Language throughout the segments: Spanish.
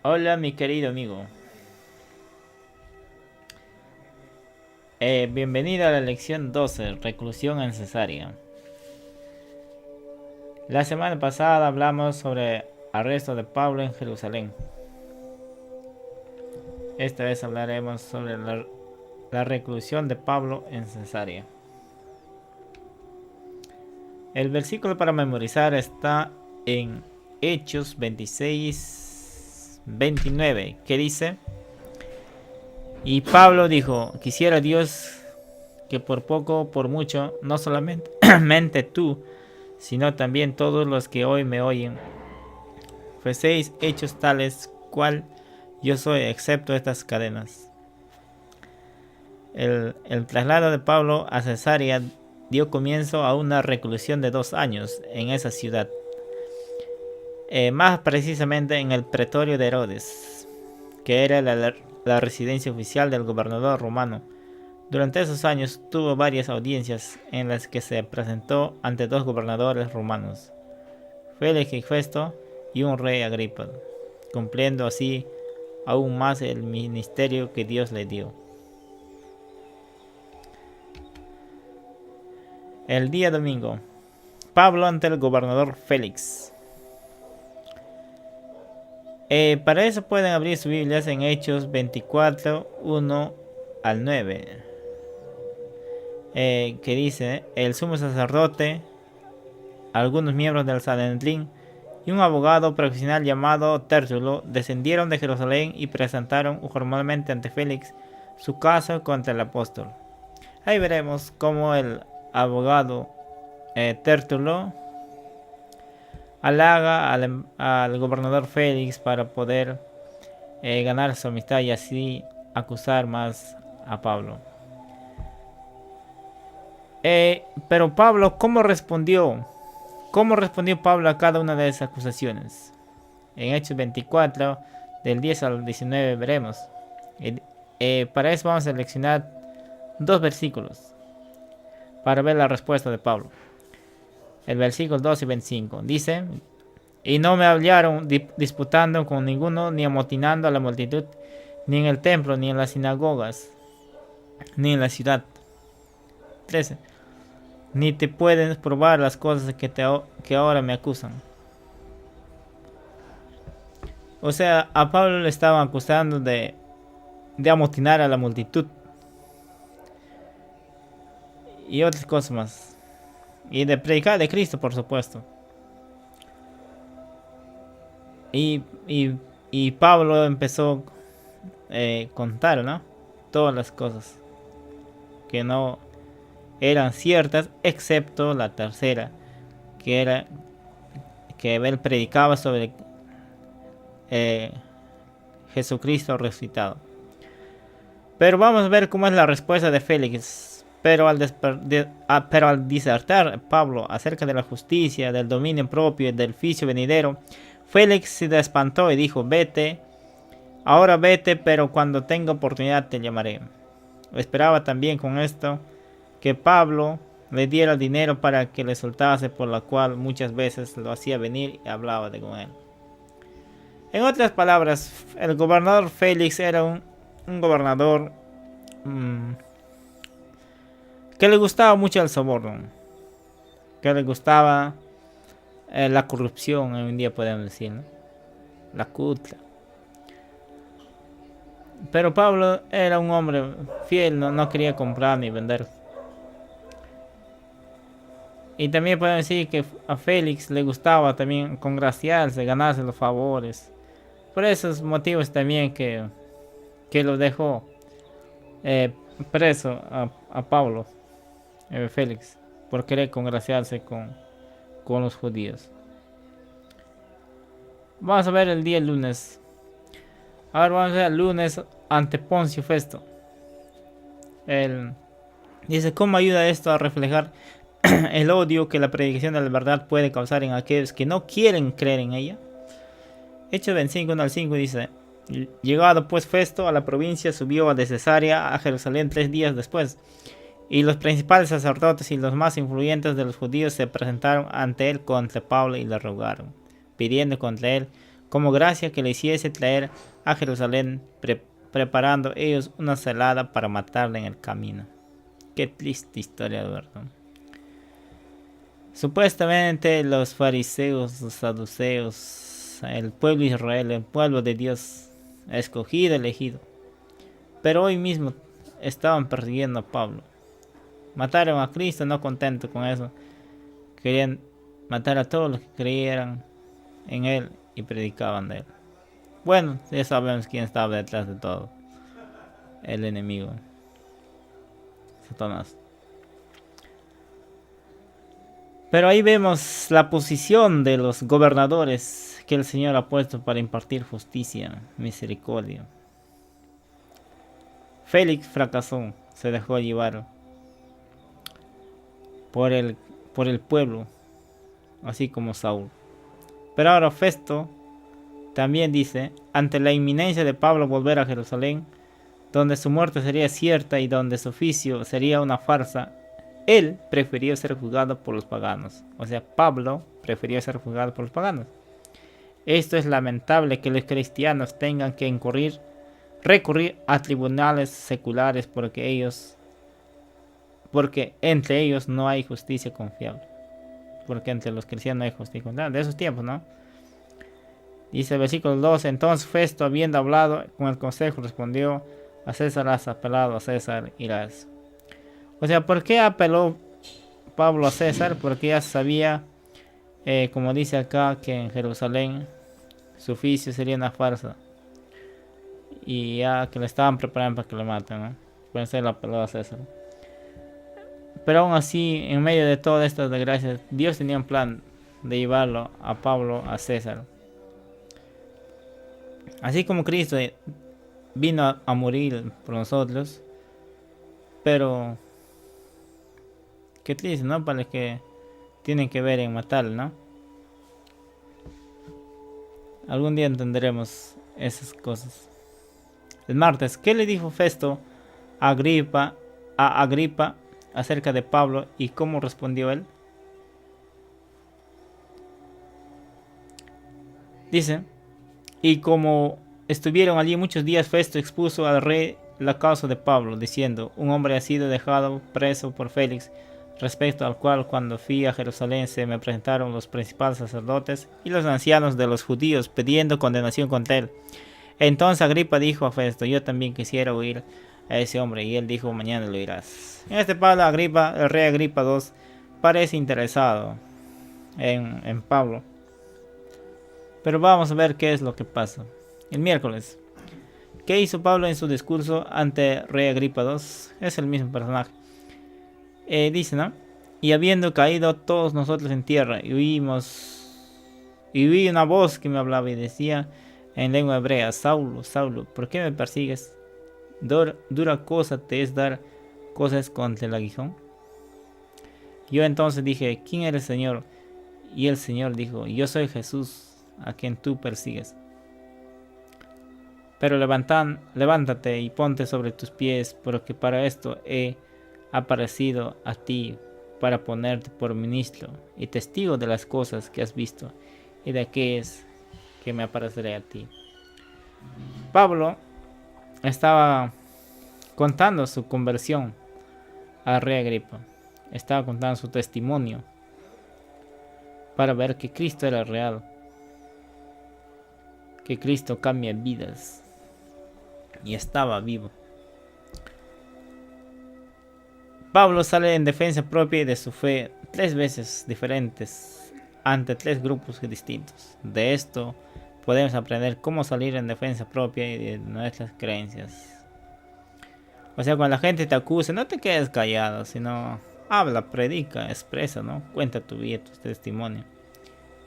Hola mi querido amigo, bienvenido a la lección 12, reclusión en Cesarea. La semana pasada hablamos sobre arresto de Pablo en Jerusalén. Esta vez hablaremos sobre la reclusión de Pablo en Cesarea. El versículo para memorizar está en Hechos 26-29, que dice: Y Pablo dijo: quisiera Dios que por poco o por mucho, no solamente tú, sino también todos los que hoy me oyen, fueseis hechos tales cual yo soy, excepto estas cadenas. El traslado de Pablo a Cesarea dio comienzo a una reclusión de 2 años en esa ciudad, más precisamente en el pretorio de Herodes, que era la residencia oficial del gobernador romano. Durante esos años tuvo varias audiencias en las que se presentó ante 2 gobernadores romanos, Félix y Festo, y un rey Agripa, cumpliendo así aún más el ministerio que Dios le dio. El día domingo, Pablo ante el gobernador Félix. Para eso pueden abrir sus Biblias en Hechos 24, 1 al 9. Que dice: el sumo sacerdote, algunos miembros del Sanedrín y un abogado profesional llamado Tértulo descendieron de Jerusalén y presentaron formalmente ante Félix su caso contra el apóstol. Ahí veremos cómo el abogado Tértulo halaga al gobernador Félix para poder ganar su amistad y así acusar más a Pablo. Pero Pablo, ¿cómo respondió? ¿Cómo respondió Pablo a cada una de esas acusaciones? En Hechos 24, del 10 al 19 veremos. Para eso vamos a seleccionar 2 versículos para ver la respuesta de Pablo. El versículo 2 y 25 dice: y no me hallaron disputando con ninguno, ni amotinando a la multitud, ni en el templo, ni en las sinagogas, ni en la ciudad. 13. Ni te pueden probar las cosas que ahora me acusan. O sea, a Pablo le estaban acusando de amotinar a la multitud y otras cosas más, y de predicar de Cristo, por supuesto. Y Pablo empezó a contar, ¿no?, todas las cosas que no eran ciertas, excepto la tercera, que era que él predicaba sobre Jesucristo resucitado. Pero vamos a ver cómo es la respuesta de Félix. Pero al disertar Pablo acerca de la justicia, del dominio propio y del juicio venidero, Félix se espantó y dijo: ahora vete, pero cuando tenga oportunidad te llamaré. Esperaba también con esto que Pablo le diera dinero para que le soltase, por la cual muchas veces lo hacía venir y hablaba con él. En otras palabras, el gobernador Félix era un gobernador que le gustaba mucho el soborno, que le gustaba la corrupción, hoy en día podemos decir, ¿no?, la cutra. Pero Pablo era un hombre fiel, no quería comprar ni vender. Y también podemos decir que a Félix le gustaba también congraciarse, ganarse los favores. Por esos motivos también que lo dejó preso a Pablo, Félix, por querer congraciarse con los judíos. Vamos a ver el día lunes. Ahora vamos a ver el lunes ante Poncio Festo. Dice: ¿cómo ayuda esto a reflejar el odio que la predicación de la verdad puede causar en aquellos que no quieren creer en ella? Hechos 25, 1 al 5 dice: llegado pues Festo a la provincia, subió de Cesarea a Jerusalén 3 días después, y los principales sacerdotes y los más influyentes de los judíos se presentaron ante él contra Pablo y le rogaron, pidiendo contra él como gracia que le hiciese traer a Jerusalén, preparando ellos una celada para matarle en el camino. Qué triste historia, de verdad. Supuestamente los fariseos, los saduceos, el pueblo de Israel, el pueblo de Dios, escogido, elegido. Pero hoy mismo estaban persiguiendo a Pablo. Mataron a Cristo, no contentos con eso. Querían matar a todos los que creyeran en él y predicaban de él. Bueno, ya sabemos quién estaba detrás de todo. El enemigo, Satanás. Pero ahí vemos la posición de los gobernadores que el Señor ha puesto para impartir justicia, misericordia. Félix fracasó, se dejó llevar por el pueblo, así como Saúl. Pero ahora Festo también dice, ante la inminencia de Pablo volver a Jerusalén, donde su muerte sería cierta y donde su oficio sería una farsa, él prefirió ser juzgado por los paganos. O sea, Pablo prefirió ser juzgado por los paganos. Esto es lamentable que los cristianos tengan que recurrir a tribunales seculares porque entre ellos no hay justicia confiable. Porque entre los cristianos no hay justicia confiable. De esos tiempos, ¿no? Dice el versículo 2, entonces Festo, habiendo hablado con el consejo, respondió, a César has apelado, a César irás. O sea, ¿por qué apeló Pablo a César? Porque ya sabía, como dice acá, que en Jerusalén su oficio sería una farsa. Y ya que le estaban preparando para que lo maten, ¿no? Por eso él apeló a César. Pero aún así, en medio de todas estas desgracias, Dios tenía un plan de llevarlo a Pablo a César. Así como Cristo vino a morir por nosotros, pero qué triste, ¿no? Para los que tienen que ver en matarlo, ¿no? Algún día entenderemos esas cosas. El martes, ¿qué le dijo Festo a Agripa acerca de Pablo y cómo respondió él? Dice, y como estuvieron allí muchos días, Festo expuso al rey la causa de Pablo, diciendo, un hombre ha sido dejado preso por Félix, respecto al cual cuando fui a Jerusalén se me presentaron los principales sacerdotes y los ancianos de los judíos pidiendo condenación contra él. Entonces Agripa dijo a Festo, yo también quisiera oír a ese hombre, y él dijo, mañana lo oirás. En este pablo Agripa, el rey Agripa II, parece interesado en Pablo. Pero vamos a ver qué es lo que pasa. El miércoles, ¿qué hizo Pablo en su discurso ante rey Agripa II? Es el mismo personaje. Dice, ¿no? Y habiendo caído todos nosotros en tierra, y oí una voz que me hablaba y decía en lengua hebrea, Saulo, Saulo, ¿por qué me persigues? Dura cosa te es dar cosas contra el aguijón. Yo entonces dije, ¿quién eres, Señor? Y el Señor dijo, yo soy Jesús, a quien tú persigues. Pero levántate y ponte sobre tus pies, porque para esto he aparecido a ti, para ponerte por ministro y testigo de las cosas que has visto y de aquellas que me apareceré a ti. Pablo estaba contando su conversión al rey Agripa. Estaba contando su testimonio para ver que Cristo era real, que Cristo cambia vidas, y estaba vivo. Pablo sale en defensa propia de su fe 3 veces diferentes ante 3 grupos distintos. De esto podemos aprender cómo salir en defensa propia y de nuestras creencias. O sea, cuando la gente te acuse, no te quedes callado, sino habla, predica, expresa, ¿no? Cuenta tu vida, tu testimonio.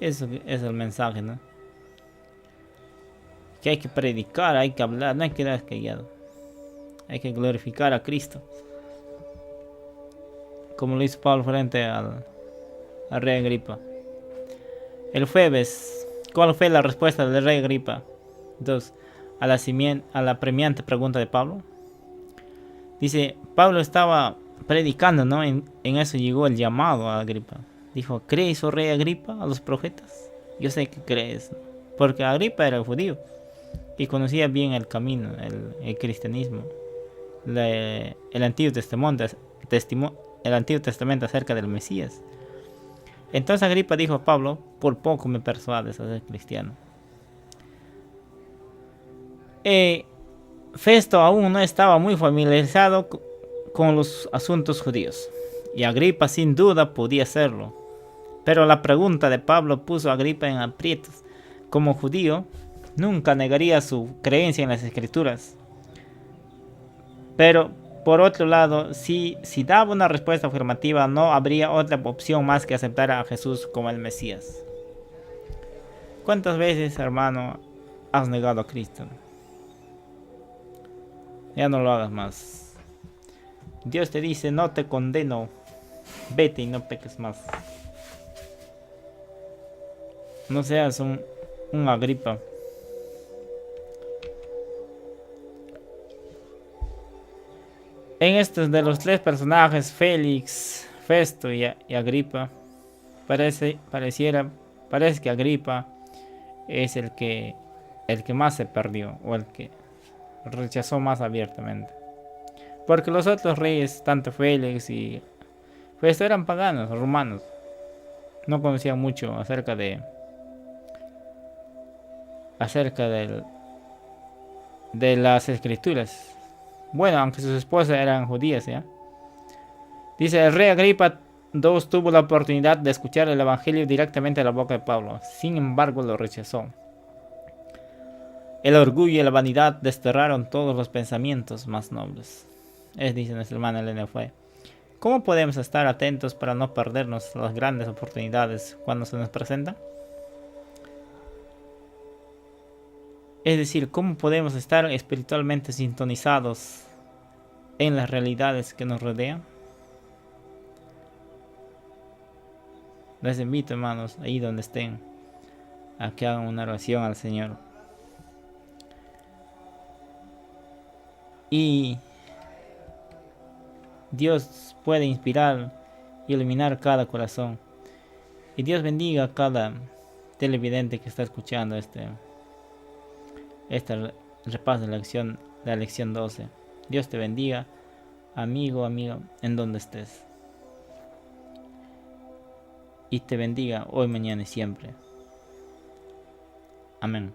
Eso es el mensaje, ¿no? Que hay que predicar, hay que hablar, no hay que quedar callado. Hay que glorificar a Cristo, como lo hizo Pablo frente al rey Agripa. El jueves, ¿cuál fue la respuesta del rey Agripa? Entonces, a la premiante pregunta de Pablo. Dice, Pablo estaba predicando, ¿no? En eso llegó el llamado a Agripa. Dijo, ¿crees, oh rey Agripa, a los profetas? Yo sé que crees, ¿no? porque Agripa era judío y conocía bien el camino, el cristianismo, el Antiguo Testamento, el Antiguo Testamento acerca del Mesías. Entonces Agripa dijo a Pablo: por poco me persuades a ser cristiano. Festo aún no estaba muy familiarizado con los asuntos judíos, y Agripa sin duda podía hacerlo. Pero la pregunta de Pablo puso a Agripa en aprietos. Como judío, nunca negaría su creencia en las Escrituras. Pero, por otro lado, si daba una respuesta afirmativa, no habría otra opción más que aceptar a Jesús como el Mesías. ¿Cuántas veces, hermano, has negado a Cristo? Ya no lo hagas más. Dios te dice: no te condeno, vete y no peques más. No seas un Agripa. En estos de los tres personajes, Félix, Festo y Agripa, parece que Agripa es el que más se perdió, o el que rechazó más abiertamente. Porque los otros reyes, tanto Félix y Festo, eran paganos, romanos. No conocían mucho acerca de las escrituras. Bueno, aunque sus esposas eran judías, ¿ya? Dice: el rey Agripa II tuvo la oportunidad de escuchar el evangelio directamente de la boca de Pablo. Sin embargo, lo rechazó. El orgullo y la vanidad desterraron todos los pensamientos más nobles. Dice nuestra hermana Elena Fue. ¿Cómo podemos estar atentos para no perdernos las grandes oportunidades cuando se nos presentan? Es decir, ¿cómo podemos estar espiritualmente sintonizados en las realidades que nos rodean? Les invito, hermanos, ahí donde estén, a que hagan una oración al Señor. Y Dios puede inspirar y iluminar cada corazón. Y Dios bendiga a cada televidente que está escuchando este repaso de la lección 12. Dios te bendiga, amigo, amiga, en donde estés. Y te bendiga hoy, mañana y siempre. Amén.